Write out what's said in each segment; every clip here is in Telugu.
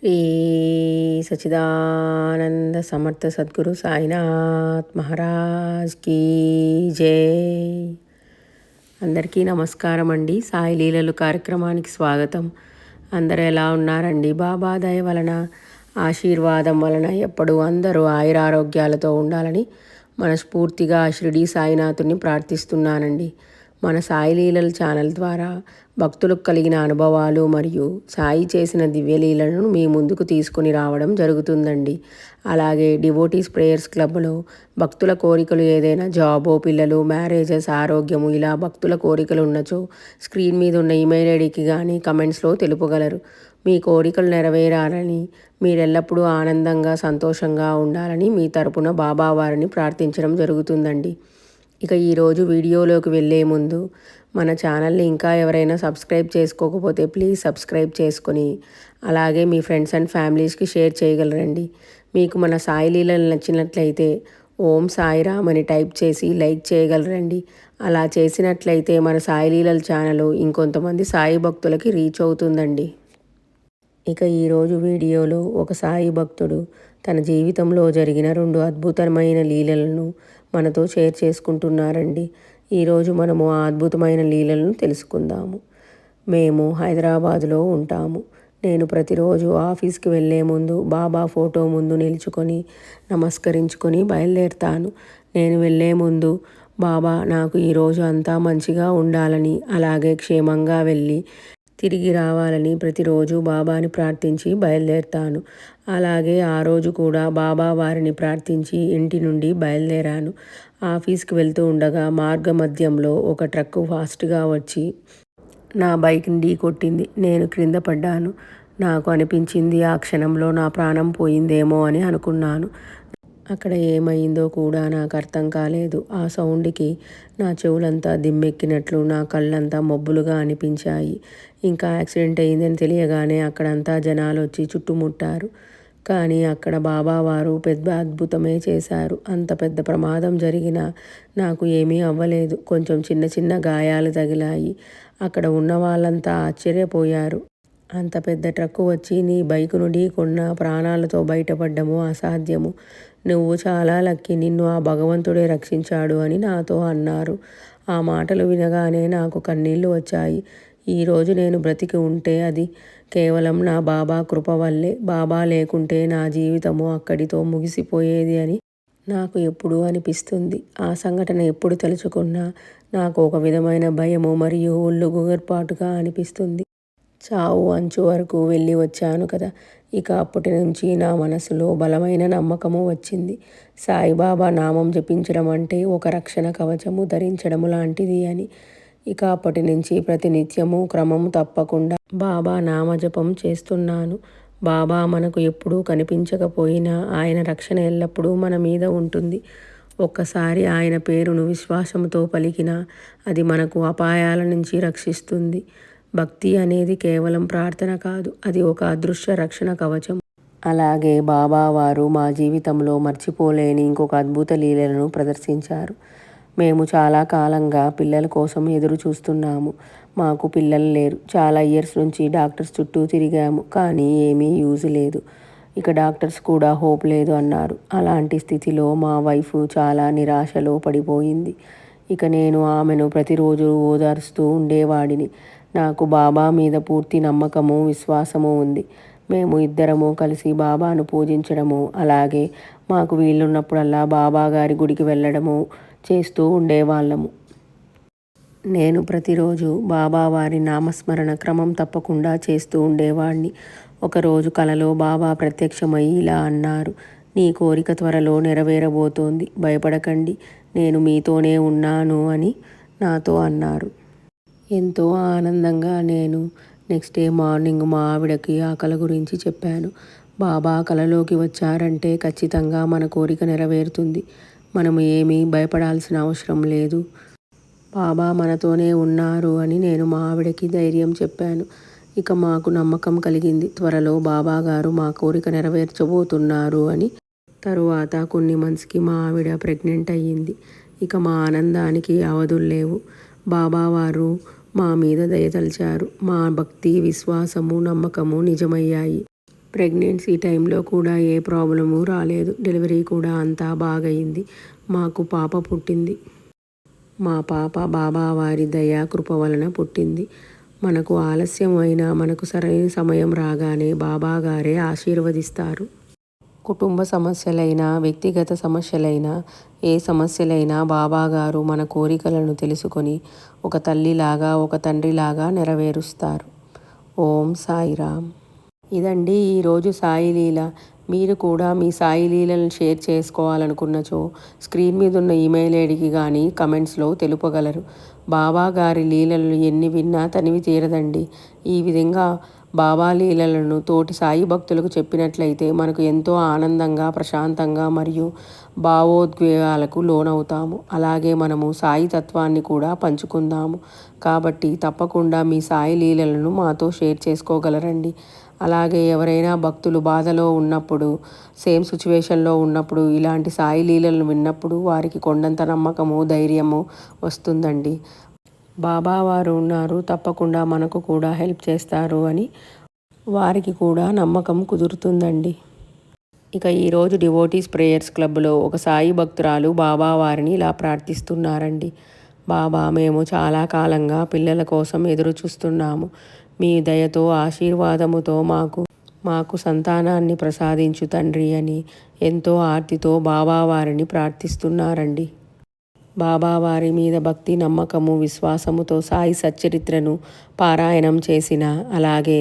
శ్రీ సచిదానంద సమర్థ సద్గురు సాయినాథ్ మహారాజ్ కీ జై. అందరికీ నమస్కారం అండి. సాయి లీలలు కార్యక్రమానికి స్వాగతం. అందరూ ఎలా ఉన్నారండి? బాబా దయ వలన, ఆశీర్వాదం వలన ఎప్పుడూ అందరూ ఆయురారోగ్యాలతో ఉండాలని మనస్ఫూర్తిగా షిరిడి సాయినాథుని ప్రార్థిస్తున్నానండి. మన సాయి లీలల ఛానల్ ద్వారా భక్తులకు కలిగిన అనుభవాలు మరియు సాయి చేసిన దివ్యలీలను మీ ముందుకు తీసుకుని రావడం జరుగుతుందండి. అలాగే డివోటీస్ ప్రేయర్స్ క్లబ్లో భక్తుల కోరికలు ఏదైనా జాబో, పిల్లలు, మ్యారేజెస్, ఆరోగ్యము ఇలా భక్తుల కోరికలు ఉన్నచో స్క్రీన్ మీద ఉన్న ఈమెయిల్ ఐడికి కానీ కమెంట్స్లో తెలుపగలరు. మీ కోరికలు నెరవేరాలని, మీరెల్లప్పుడూ ఆనందంగా సంతోషంగా ఉండాలని మీ తరపున బాబావారిని ప్రార్థించడం జరుగుతుందండి. ఇక ఈరోజు వీడియోలోకి వెళ్ళే ముందు మన ఛానల్ని ఇంకా ఎవరైనా సబ్స్క్రైబ్ చేసుకోకపోతే ప్లీజ్ సబ్స్క్రైబ్ చేసుకొని అలాగే మీ ఫ్రెండ్స్ అండ్ ఫ్యామిలీస్కి షేర్ చేయగలరండి. మీకు మన సాయి లీలలు నచ్చినట్లయితే ఓం సాయిరామ్ అని టైప్ చేసి లైక్ చేయగలరండి. అలా చేసినట్లయితే మన సాయి లీలల ఛానల్ ఇంకొంతమంది సాయి భక్తులకి రీచ్ అవుతుందండి. ఇక ఈరోజు వీడియోలో ఒక సాయి భక్తుడు తన జీవితంలో జరిగిన 2 అద్భుతమైన లీలలను మనతో షేర్ చేసుకుంటున్నారండి. ఈరోజు మనము ఆ అద్భుతమైన లీలలను తెలుసుకుందాము. మేము హైదరాబాదులో ఉంటాము. నేను ప్రతిరోజు ఆఫీస్కి వెళ్ళే ముందు బాబా ఫోటో ముందు నిల్చుకొని నమస్కరించుకొని బయలుదేరుతాను. నేను వెళ్ళే ముందు బాబా నాకు ఈరోజు అంతా మంచిగా ఉండాలని, అలాగే క్షేమంగా వెళ్ళి తిరిగి రావాలని ప్రతిరోజు బాబాని ప్రార్థించి బయలుదేరుతాను. అలాగే ఆ రోజు కూడా బాబా వారిని ప్రార్థించి ఇంటి నుండి బయలుదేరాను. ఆఫీస్కి వెళ్తూ ఉండగా మార్గ మధ్యంలో ఒక ట్రక్కు ఫాస్ట్గా వచ్చి నా బైక్ని ఢీ కొట్టింది. నేను క్రింద పడ్డాను. నాకు అనిపించింది ఆ క్షణంలో నా ప్రాణం పోయిందేమో అని అనుకున్నాను. అక్కడ ఏమైందో కూడా నాకు అర్థం కాలేదు. ఆ సౌండ్కి నా చెవులంతా దిమ్మెక్కినట్లు, నా కళ్ళంతా మబ్బులుగా అనిపించాయి. ఇంకా యాక్సిడెంట్ అయిందని తెలియగానే అక్కడంతా జనాలు వచ్చి చుట్టుముట్టారు. కానీ అక్కడ బాబావారు పెద్ద అద్భుతమే చేశారు. అంత పెద్ద ప్రమాదం జరిగినా నాకు ఏమీ అవ్వలేదు. కొంచెం చిన్న చిన్న గాయాలు తగిలాయి. అక్కడ ఉన్న వాళ్ళంతా ఆశ్చర్యపోయారు. అంత పెద్ద ట్రక్కు వచ్చి నీ బైకును ఢీకొన్న ప్రాణాలతో బయటపడ్డము అసాధ్యము. నువ్వు చాలా లక్కీ, నిన్ను ఆ భగవంతుడే రక్షించాడు అని నాతో అన్నారు. ఆ మాటలు వినగానే నాకు కన్నీళ్లు వచ్చాయి. ఈరోజు నేను బ్రతికి ఉంటే అది కేవలం నా బాబా కృప వల్లే. బాబా లేకుంటే నా జీవితము అక్కడితో ముగిసిపోయేది అని నాకు ఎప్పుడూ అనిపిస్తుంది. ఆ సంఘటన ఎప్పుడు తలుచుకున్నా నాకు ఒక విధమైన భయము మరియు ఒళ్ళు గుగర్పాటుగా అనిపిస్తుంది. చావు అంచు వరకు వెళ్ళి వచ్చాను కదా. ఇక అప్పటి నుంచి నా మనసులో బలమైన నమ్మకము వచ్చింది. సాయిబాబా నామం జపించడం అంటే ఒక రక్షణ కవచము ధరించడము లాంటిది అని. ఇక అప్పటి నుంచి ప్రతినిత్యము క్రమము తప్పకుండా బాబా నామజపం చేస్తున్నాను. బాబా మనకు ఎప్పుడూ కనిపించకపోయినా ఆయన రక్షణ ఎల్లప్పుడూ మన మీద ఉంటుంది. ఒక్కసారి ఆయన పేరును విశ్వాసంతో పలికినా అది మనకు అపాయాల నుంచి రక్షిస్తుంది. భక్తి అనేది కేవలం ప్రార్థన కాదు, అది ఒక అదృశ్య రక్షణ కవచం. అలాగే బాబావారు మా జీవితంలో మర్చిపోలేని ఇంకొక అద్భుత లీలలను ప్రదర్శించారు. మేము చాలా కాలంగా పిల్లల కోసం ఎదురు చూస్తున్నాము. మాకు పిల్లలు లేరు. చాలా ఇయర్స్ నుంచి డాక్టర్స్ చుట్టూ తిరిగాము, కానీ ఏమీ యూజ్ లేదు. ఇక డాక్టర్స్ కూడా హోప్ లేదు అన్నారు. అలాంటి స్థితిలో మా వైఫ్ చాలా నిరాశలో పడిపోయింది. ఇక నేను ఆమెను ప్రతిరోజు ఓదారుస్తూ ఉండేవాడిని. నాకు బాబా మీద పూర్తి నమ్మకము, విశ్వాసము ఉంది. మేము ఇద్దరము కలిసి బాబాను పూజించడము, అలాగే మాకు వీలున్నప్పుడల్లా బాబా గారి గుడికి వెళ్ళడము చేస్తూ ఉండేవాళ్ళము. నేను ప్రతిరోజు బాబా వారి నామస్మరణ క్రమం తప్పకుండా చేస్తూ ఉండేవాడిని. ఒకరోజు కలలో బాబా ప్రత్యక్షమై ఇలా అన్నారు, నీ కోరిక త్వరలో నెరవేరబోతోంది, భయపడకండి, నేను మీతోనే ఉన్నాను అని నాతో అన్నారు. ఎంతో ఆనందంగా నేను నెక్స్ట్ డే మార్నింగ్ మా ఆవిడకి ఆ కల గురించి చెప్పాను. బాబా కలలోకి వచ్చారంటే ఖచ్చితంగా మన కోరిక నెరవేరుతుంది. మనము ఏమీ భయపడాల్సిన అవసరం లేదు. బాబా మనతోనే ఉన్నారు అని నేను మా ఆవిడకి ధైర్యం చెప్పాను. ఇక మాకు నమ్మకం కలిగింది. త్వరలో బాబా గారు మా కోరిక నెరవేర్చబోతున్నారు అని. తరువాత కొన్ని మంత్స్కి మా ఆవిడ ప్రెగ్నెంట్ అయ్యింది. ఇక మా ఆనందానికి అవధులు లేవు. బాబావారు మా మీద దయతలిచారు. మా భక్తి, విశ్వాసము, నమ్మకము నిజమయ్యాయి. ప్రెగ్నెన్సీ టైంలో కూడా ఏ ప్రాబ్లము రాలేదు. డెలివరీ కూడా అంతా బాగయింది. మాకు పాప పుట్టింది. మా పాప బాబావారి దయా కృప వలన పుట్టింది. మనకు ఆలస్యం అయినా మనకు సరైన సమయం రాగానే బాబాగారే ఆశీర్వదిస్తారు. కుటుంబ సమస్యలైనా వ్యక్తిగత సమస్యలైనా ఏ సమస్యలైనా బాబాగారు మన కోరికలను తెలుసుకొని ఒక తల్లిలాగా ఒక తండ్రిలాగా నెరవేరుస్తారు. ఓం సాయిరామ్. ఇదండి ఈరోజు సాయి లీల. మీరు కూడా మీ సాయి లీలను షేర్ చేసుకోవాలనుకున్నచో స్క్రీన్ మీద ఉన్న ఈమెయిల్ ఐడికి కానీ కమెంట్స్లో తెలుపగలరు. బాబా గారి లీలలు ఎన్ని విన్నా తనివి తీరదండి. ఈ విధంగా బాబా లీలలను తోటి సాయి భక్తులకు చెప్పినట్లయితే మనకు ఎంతో ఆనందంగా, ప్రశాంతంగా మరియు భావోద్వేగాలకు లోనవుతాము. అలాగే మనము సాయి తత్వాన్ని కూడా పంచుకుందాము. కాబట్టి తప్పకుండా మీ సాయి లీలలను మాతో షేర్ చేసుకోగలరండి. అలాగే ఎవరైనా భక్తులు బాధలో ఉన్నప్పుడు, సేమ్ సిచ్యువేషన్లో ఉన్నప్పుడు ఇలాంటి సాయి లీలలను విన్నప్పుడు వారికి కొండంత నమ్మకము, ధైర్యము వస్తుందండి. బాబా వారు ఉన్నారు, తప్పకుండా మనకు కూడా హెల్ప్ చేస్తారు అని వారికి కూడా నమ్మకం కుదురుతుందండి. ఇక ఈరోజు డివోటీస్ ప్రేయర్స్ క్లబ్లో ఒక సాయి భక్తురాలు బాబా వారిని ఇలా ప్రార్థిస్తున్నారండి. బాబా, మేము చాలా కాలంగా పిల్లల కోసం ఎదురు చూస్తున్నాము. మీ దయతో ఆశీర్వాదముతో మాకు సంతానాన్ని ప్రసాదించు తండ్రి అని ఎంతో ఆర్తితో బాబావారిని ప్రార్థిస్తున్నారండి. బాబావారి మీద భక్తి, నమ్మకము, విశ్వాసముతో సాయి సచ్చరిత్రను పారాయణం చేసిన, అలాగే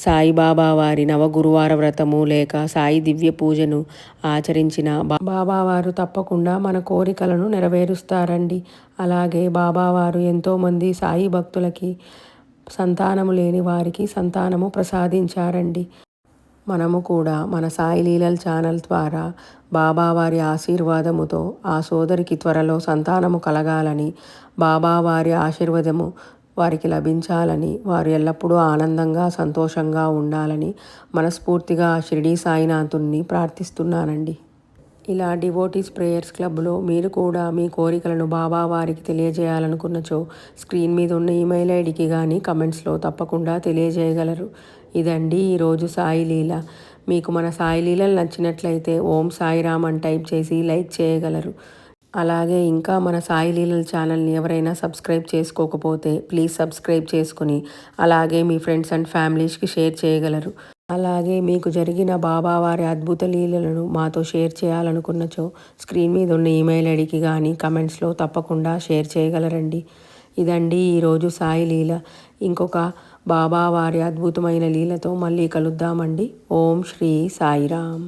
సాయిబాబా వారి నవగురువార వ్రతము లేక సాయి దివ్య పూజను ఆచరించిన బాబావారు తప్పకుండా మన కోరికలను నెరవేరుస్తారండి. అలాగే బాబావారు ఎంతోమంది సాయి భక్తులకి సంతానము లేని వారికి సంతానము ప్రసాదించారండి. మనము కూడా మన సాయి లీలల్ ఛానల్ ద్వారా బాబావారి ఆశీర్వాదముతో ఆ సోదరికి త్వరలో సంతానము కలగాలని, బాబావారి ఆశీర్వాదము వారికి లభించాలని, వారు ఎల్లప్పుడూ ఆనందంగా సంతోషంగా ఉండాలని మనస్ఫూర్తిగా షిరిడీ సాయినాథుని ప్రార్థిస్తున్నానండి. ఇలా డివోటీస్ ప్రేయర్స్ క్లబ్లో మీరు కూడా మీ కోరికలను బాబావారికి తెలియజేయాలనుకున్నచో స్క్రీన్ మీద ఉన్న ఈమెయిల్ ఐడికి కానీ కమెంట్స్లో తప్పకుండా తెలియజేయగలరు. ఇదండి ఈరోజు సాయి లీల. మీకు మన సాయి లీలలు నచ్చినట్లయితే ఓం సాయిరామ్ అని టైప్ చేసి లైక్ చేయగలరు. అలాగే ఇంకా మన సాయి లీలల ఛానల్ని ఎవరైనా సబ్స్క్రైబ్ చేసుకోకపోతే ప్లీజ్ సబ్స్క్రైబ్ చేసుకుని అలాగే మీ ఫ్రెండ్స్ అండ్ ఫ్యామిలీస్కి షేర్ చేయగలరు. అలాగే మీకు జరిగిన బాబావారి అద్భుత లీలలను మాతో షేర్ చేయాలనుకున్నచో స్క్రీన్ మీద ఉన్న ఈమెయిల్ ఐడికి కానీ కమెంట్స్లో తప్పకుండా షేర్ చేయగలరండి. ఇదండి ఈరోజు సాయి లీల. ఇంకొక బాబావారి అద్భుతమైన లీలతో మళ్ళీ కలుద్దామండి. ఓం శ్రీ సాయిరామ్.